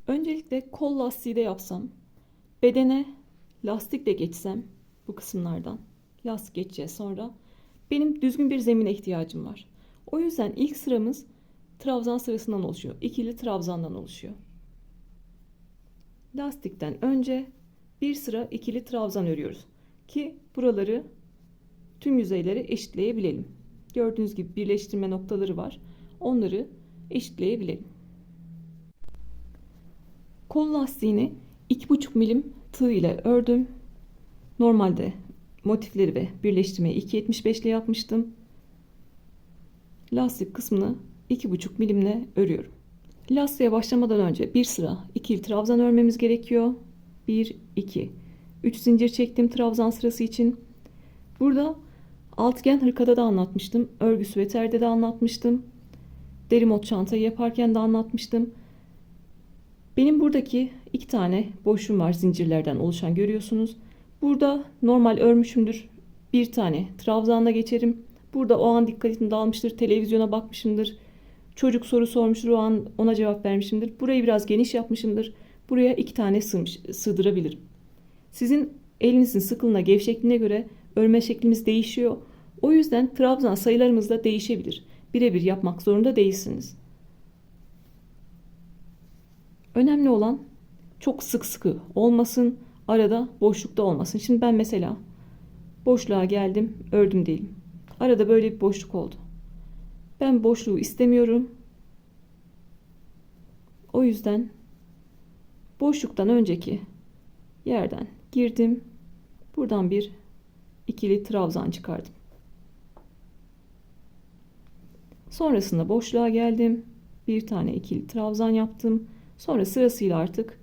Öncelikle kol lastiği de yapsam, bedene lastikle geçsem bu kısımlardan lastik geçeceğiz sonra. Benim düzgün bir zemine ihtiyacım var. O yüzden ilk sıramız trabzan sırasından oluşuyor. İkili trabzandan oluşuyor. Lastikten önce bir sıra ikili trabzan örüyoruz ki buraları tüm yüzeyleri eşitleyebilelim. Gördüğünüz gibi birleştirme noktaları var. Onları eşitleyebilelim. Kol lastiğini 2,5 milim tığ ile ördüm. Normalde motifleri ve birleştirmeyi 2,75 ile yapmıştım. Lastik kısmını 2,5 milimle örüyorum. Lastiğe başlamadan önce bir sıra ikili trabzan örmemiz gerekiyor. 1, 2, 3 zincir çektim trabzan sırası için. Burada altıgen hırkada da anlatmıştım. Örgü süveterde de anlatmıştım. Deri mod çantayı yaparken de anlatmıştım. Benim buradaki 2 tane boşluğum var zincirlerden oluşan, görüyorsunuz. Burada normal örmüşümdür. Bir tane trabzanla geçerim. Burada o an dikkatim dağılmıştır. Televizyona bakmışımdır. Çocuk soru sormuştur. O an ona cevap vermişimdir. Burayı biraz geniş yapmışımdır. Buraya 2 tane sığdırabilirim. Sizin elinizin sıkılığına, gevşekliğine göre örme şeklimiz değişiyor. O yüzden trabzan sayılarımız da değişebilir. Birebir yapmak zorunda değilsiniz. Önemli olan çok sıkı olmasın, arada boşlukta olmasın. Şimdi ben mesela boşluğa geldim, ördüm diyelim. Arada böyle bir boşluk oldu. Ben boşluğu istemiyorum. O yüzden boşluktan önceki yerden girdim. Buradan bir ikili trabzan çıkardım. Sonrasında boşluğa geldim. Bir tane ikili trabzan yaptım. Sonra sırasıyla artık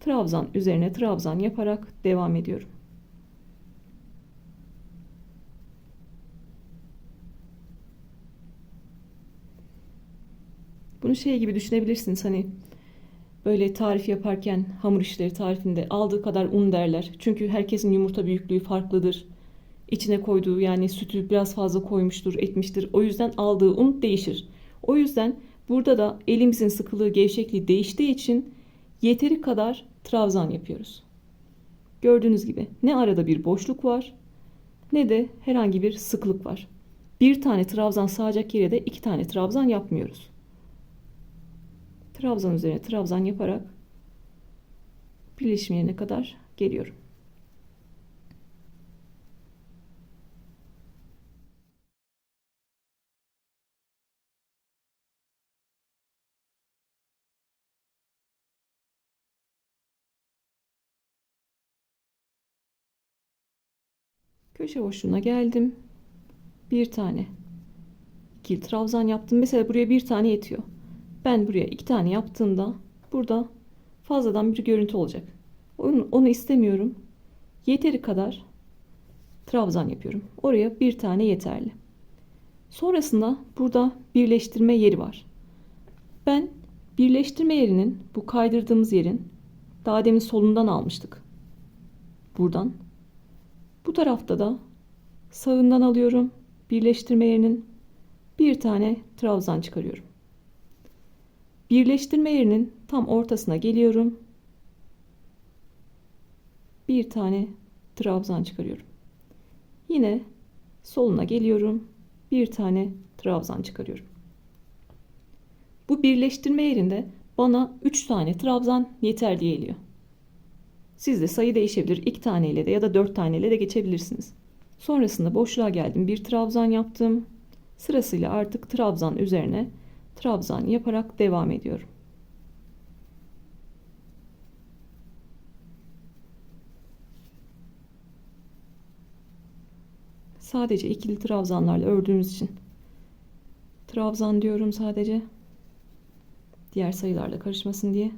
trabzan üzerine trabzan yaparak devam ediyorum. Bunu şey gibi düşünebilirsiniz, hani böyle tarif yaparken hamur işleri tarifinde aldığı kadar un derler. Çünkü herkesin yumurta büyüklüğü farklıdır. İçine koyduğu, yani sütü biraz fazla koymuştur, etmiştir. O yüzden aldığı un değişir. O yüzden burada da elimizin sıkılığı, gevşekliği değiştiği için yeteri kadar trabzan yapıyoruz. Gördüğünüz gibi ne arada bir boşluk var ne de herhangi bir sıklık var. Bir tane trabzan sığacak yere de 2 tane trabzan yapmıyoruz. Trabzan üzerine trabzan yaparak birleşim yerine kadar geliyorum. Köşe boşluğuna geldim. Bir tane ikili trabzan yaptım. Mesela buraya bir tane yetiyor. Ben buraya 2 tane yaptığımda burada fazladan bir görüntü olacak. Onu istemiyorum. Yeteri kadar trabzan yapıyorum. Oraya bir tane yeterli. Sonrasında burada birleştirme yeri var. Ben birleştirme yerinin, bu kaydırdığımız yerin, daha demin solundan almıştık. Buradan. Bu tarafta da sağından alıyorum. Birleştirme yerinin bir tane trabzan çıkarıyorum. Birleştirme yerinin tam ortasına geliyorum. Bir tane trabzan çıkarıyorum. Yine soluna geliyorum. Bir tane trabzan çıkarıyorum. Bu birleştirme yerinde bana 3 tane trabzan yeterli geliyor. Sizde sayı değişebilir. 2 tane ile de ya da 4 tane ile de geçebilirsiniz. Sonrasında boşluğa geldim. Bir trabzan yaptım. Sırasıyla artık trabzan üzerine trabzan yaparak devam ediyorum. Sadece ikili trabzanlarla ördüğümüz için trabzan diyorum sadece. Diğer sayılarla karışmasın diye.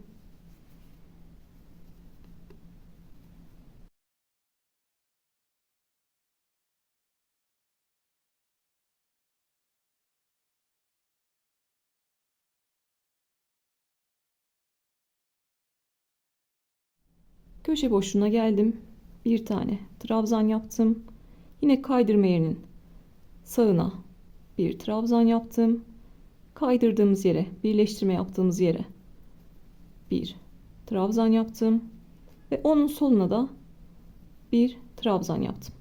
Köşe boşluğuna geldim. Bir tane trabzan yaptım. Yine kaydırma yerinin sağına bir trabzan yaptım. Kaydırdığımız yere, birleştirme yaptığımız yere 1, trabzan yaptım ve onun soluna da bir trabzan yaptım.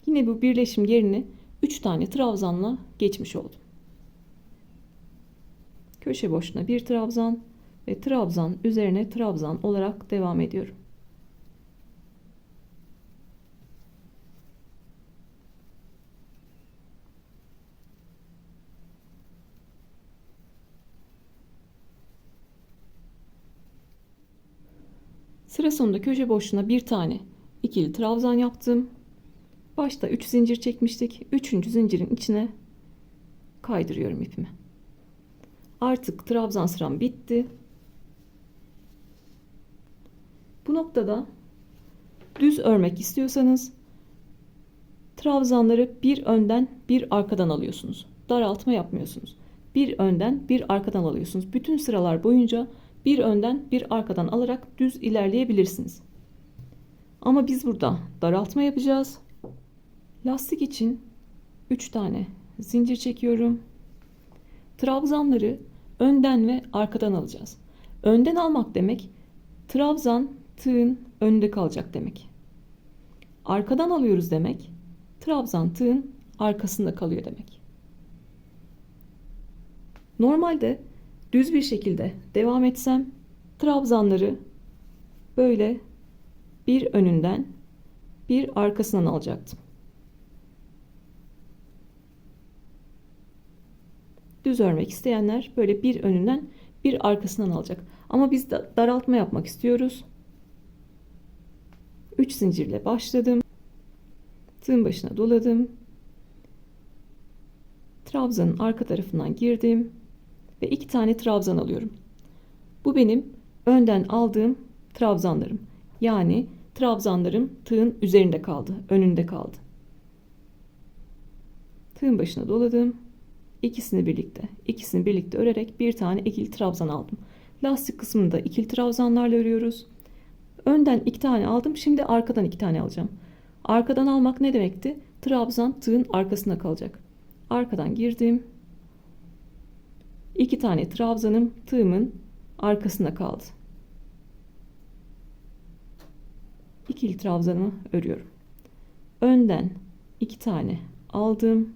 Yine bu birleşim yerini 3 tane trabzanla geçmiş oldum. Köşe boşluğuna bir trabzan ve trabzan üzerine trabzan olarak devam ediyorum. Sıra sonunda köşe boşluğuna bir tane ikili trabzan yaptım. Başta 3 zincir çekmiştik. 3. zincirin içine kaydırıyorum ipimi. Artık trabzan sıram bitti. Bu noktada düz örmek istiyorsanız trabzanları bir önden bir arkadan alıyorsunuz. Daraltma yapmıyorsunuz. Bir önden bir arkadan alıyorsunuz. Bütün sıralar boyunca bir önden bir arkadan alarak düz ilerleyebilirsiniz. Ama biz burada daraltma yapacağız. Lastik için 3 tane zincir çekiyorum. Trabzanları önden ve arkadan alacağız. Önden almak demek trabzan tığın önünde kalacak demek. Arkadan alıyoruz demek trabzan tığın arkasında kalıyor demek. Normalde düz bir şekilde devam etsem trabzanları böyle bir önünden bir arkasından alacaktım. Düz örmek isteyenler böyle bir önünden bir arkasından alacak. Ama biz de daraltma yapmak istiyoruz. 3 zincirle başladım. Tığın başına doladım. Trabzanın arka tarafından girdim ve 2 tane trabzan alıyorum. Bu benim önden aldığım trabzanlarım. Yani trabzanlarım tığın üzerinde kaldı, önünde kaldı. Tığın başına doladım. İkisini birlikte örerek bir tane ikili trabzan aldım. Lastik kısmını da ikili trabzanlarla örüyoruz. Önden 2 tane aldım. Şimdi arkadan 2 tane alacağım. Arkadan almak ne demekti? Trabzan tığın arkasında kalacak. Arkadan girdim. 2 tane trabzanım tığımın arkasında kaldı. İkili trabzanımı örüyorum. Önden 2 tane aldım.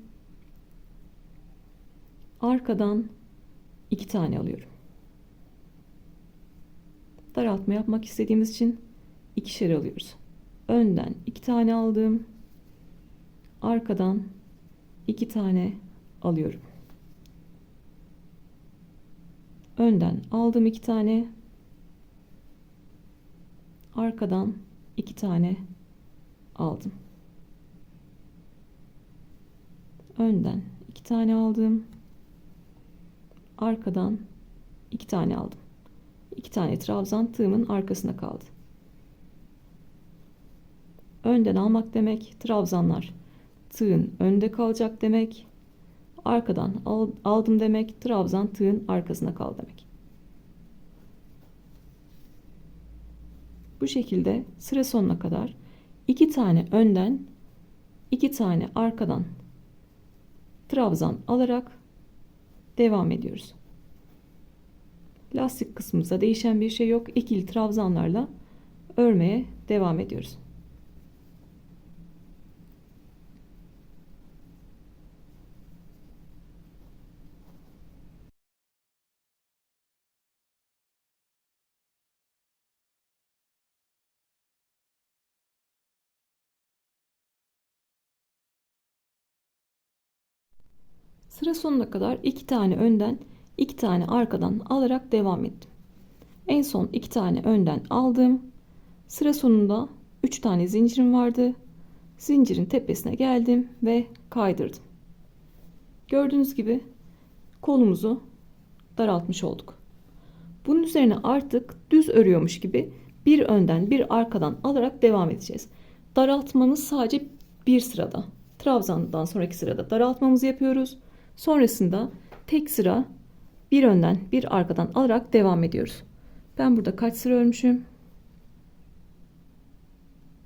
Arkadan 2 tane alıyorum. Daraltma yapmak istediğimiz için ikişer alıyoruz. Önden 2 tane aldım. Arkadan 2 tane alıyorum. Önden aldım 2 tane. Arkadan 2 tane aldım. Önden 2 tane aldım. Arkadan 2 tane aldım. 2 tane trabzan tığımın arkasında kaldı. Önden almak demek trabzanlar tığın önde kalacak demek. Arkadan aldım demek trabzan tığın arkasında kaldı demek. Bu şekilde sıra sonuna kadar 2 tane önden 2 tane arkadan trabzan alarak devam ediyoruz. Lastik kısmımızda değişen bir şey yok. İkili trabzanlarla örmeye devam ediyoruz. Sıra sonuna kadar 2 tane önden 2 tane arkadan alarak devam ettim. En son 2 tane önden aldım. Sıra sonunda 3 tane zincirim vardı. Zincirin tepesine geldim ve kaydırdım. Gördüğünüz gibi kolumuzu daraltmış olduk. Bunun üzerine artık düz örüyormuş gibi bir önden bir arkadan alarak devam edeceğiz. Daraltmamız sadece bir sırada. Trabzandan sonraki sırada daraltmamızı yapıyoruz. Sonrasında tek sıra bir önden bir arkadan alarak devam ediyoruz. Ben burada kaç sıra örmüşüm?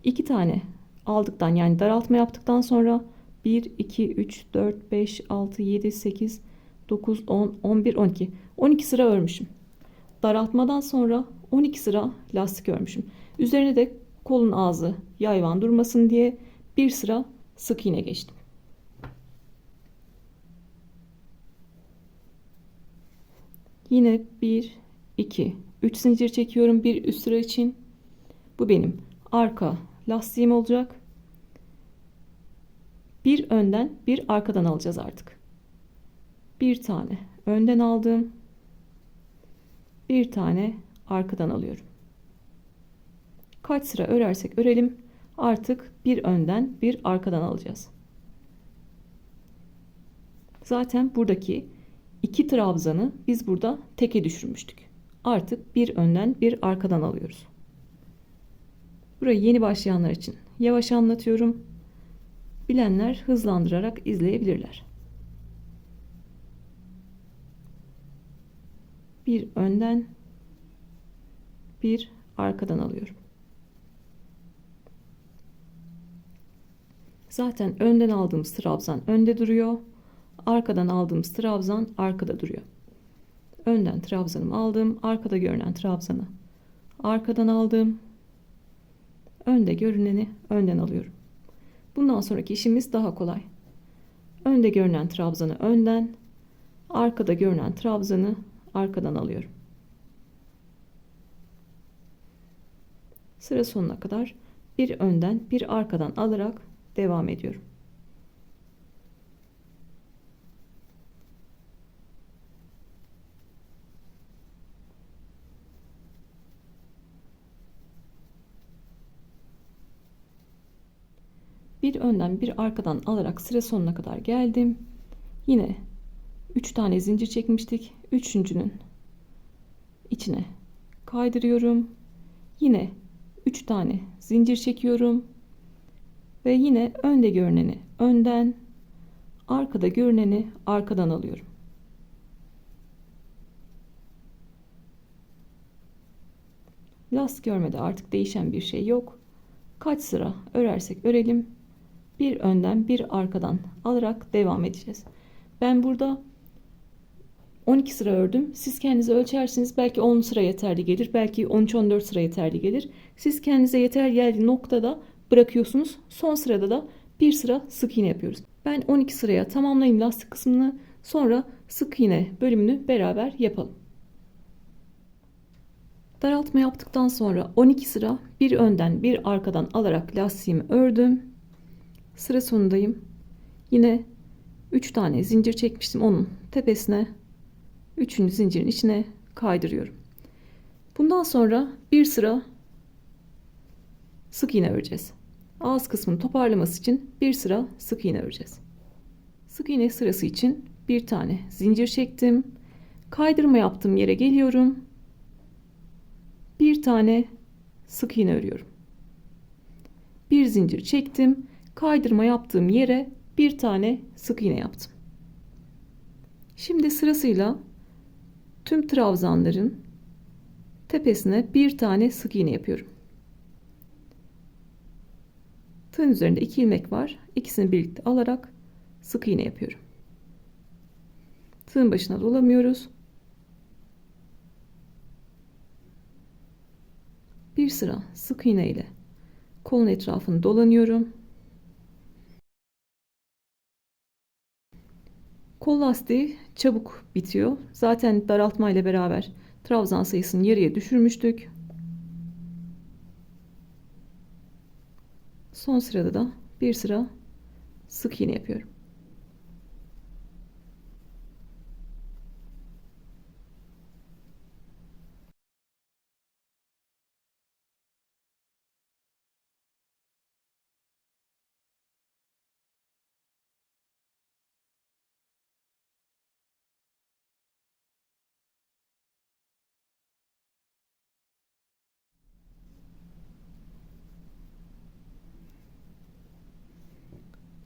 2 tane aldıktan yani daraltma yaptıktan sonra 1, 2, 3, 4, 5, 6, 7, 8, 9, 10, 11, 12. 12 sıra örmüşüm. Daraltmadan sonra 12 sıra lastik örmüşüm. Üzerine de kolun ağzı yayvan durmasın diye bir sıra sık iğne geçtim. Yine 1, 2, 3 zincir çekiyorum bir üst sıra için. Bu benim arka lastiğim olacak. Bir önden bir arkadan alacağız artık. Bir tane önden aldım. Bir tane arkadan alıyorum. Kaç sıra örersek örelim artık bir önden bir arkadan alacağız. Zaten buradaki iki trabzanı biz burada teke düşürmüştük. Artık bir önden bir arkadan alıyoruz. Burayı yeni başlayanlar için yavaş anlatıyorum. Bilenler hızlandırarak izleyebilirler. Bir önden bir arkadan alıyorum. Zaten önden aldığımız trabzan önde duruyor. Arkadan aldığımız trabzan arkada duruyor. Önden trabzanımı aldım. Arkada görünen trabzanı arkadan aldım. Önde görüneni önden alıyorum. Bundan sonraki işimiz daha kolay. Önde görünen trabzanı önden, arkada görünen trabzanı arkadan alıyorum. Sıra sonuna kadar bir önden bir arkadan alarak devam ediyorum. Bir önden bir arkadan alarak sıra sonuna kadar geldim. Yine 3 tane zincir çekmiştik. Üçüncünün içine kaydırıyorum. Yine 3 tane zincir çekiyorum. Ve yine önde görüneni önden, arkada görüneni arkadan alıyorum. Lastik örmede artık değişen bir şey yok. Kaç sıra örersek örelim. Bir önden bir arkadan alarak devam edeceğiz. Ben burada 12 sıra ördüm. Siz kendinize ölçersiniz. Belki 10 sıra yeterli gelir. Belki 13-14 sıra yeterli gelir. Siz kendinize yeter geldiği noktada bırakıyorsunuz. Son sırada da bir sıra sık iğne yapıyoruz. Ben 12 sıraya tamamlayayım lastik kısmını. Sonra sık iğne bölümünü beraber yapalım. Daraltma yaptıktan sonra 12 sıra bir önden bir arkadan alarak lastiğimi ördüm. Sıra sonundayım. Yine 3 tane zincir çekmiştim. Onun tepesine 3. zincirin içine kaydırıyorum. Bundan sonra bir sıra sık iğne öreceğiz. Ağız kısmını toparlaması için bir sıra sık iğne öreceğiz. Sık iğne sırası için bir tane zincir çektim. Kaydırma yaptığım yere geliyorum. Bir tane sık iğne örüyorum. Bir zincir çektim. Kaydırma yaptığım yere bir tane sık iğne yaptım. Şimdi sırasıyla tüm trabzanların tepesine bir tane sık iğne yapıyorum. Tığın üzerinde 2 ilmek var. İkisini birlikte alarak sık iğne yapıyorum. Tığın başına dolamıyoruz. Bir sıra sık iğne ile kolun etrafını dolanıyorum. Kol lastiği çabuk bitiyor. Zaten daraltma ile beraber trabzan sayısını yarıya düşürmüştük. Son sırada da bir sıra sık iğne yapıyorum.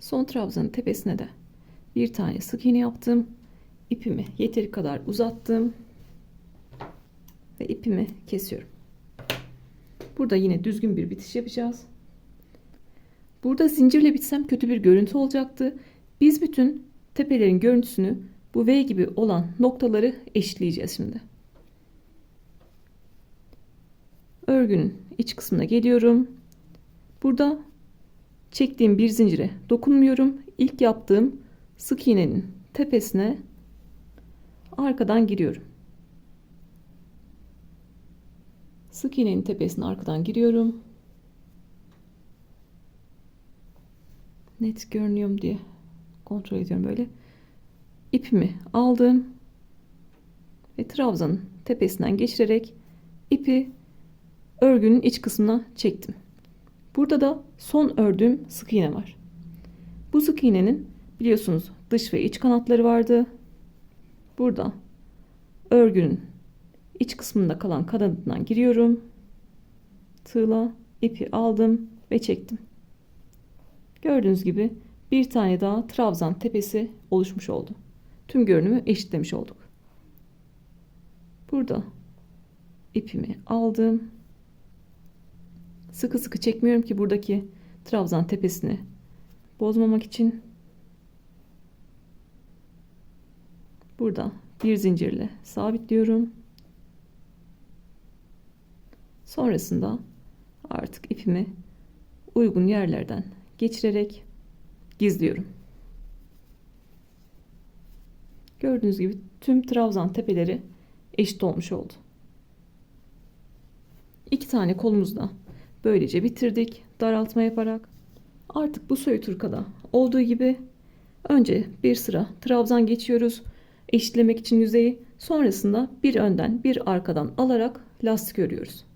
Son trabzanın tepesine de bir tane sık iğne yaptım. İpimi yeteri kadar uzattım ve ipimi kesiyorum. Burada yine düzgün bir bitiş yapacağız. Burada zincirle bitsem kötü bir görüntü olacaktı. Biz bütün tepelerin görüntüsünü bu V gibi olan noktaları eşitleyeceğiz şimdi. örgünün iç kısmına geliyorum. Burada çektiğim bir zincire dokunmuyorum. İlk yaptığım sık iğnenin tepesine arkadan giriyorum. Sık iğnenin tepesine arkadan giriyorum. Net görünüyor mu diye kontrol ediyorum böyle. İpimi aldım ve trabzanın tepesinden geçirerek ipi örgünün iç kısmına çektim. Burada da son ördüğüm sık iğne var. Bu sık iğnenin biliyorsunuz dış ve iç kanatları vardı. Burada örgünün iç kısmında kalan kanadından giriyorum. Tığla ipi aldım ve çektim. Gördüğünüz gibi bir tane daha trabzan tepesi oluşmuş oldu. Tüm görünümü eşitlemiş olduk. Burada ipimi aldım. Sıkı sıkı çekmiyorum ki buradaki trabzan tepesini bozmamak için. Burada bir zincirle sabitliyorum. Sonrasında artık ipimi uygun yerlerden geçirerek gizliyorum. Gördüğünüz gibi tüm trabzan tepeleri eşit olmuş oldu. İki tane kolumuzda böylece bitirdik daraltma yaparak. Artık bu söğüt olduğu gibi önce bir sıra trabzan geçiyoruz eşitlemek için yüzeyi, sonrasında bir önden bir arkadan alarak lastik örüyoruz.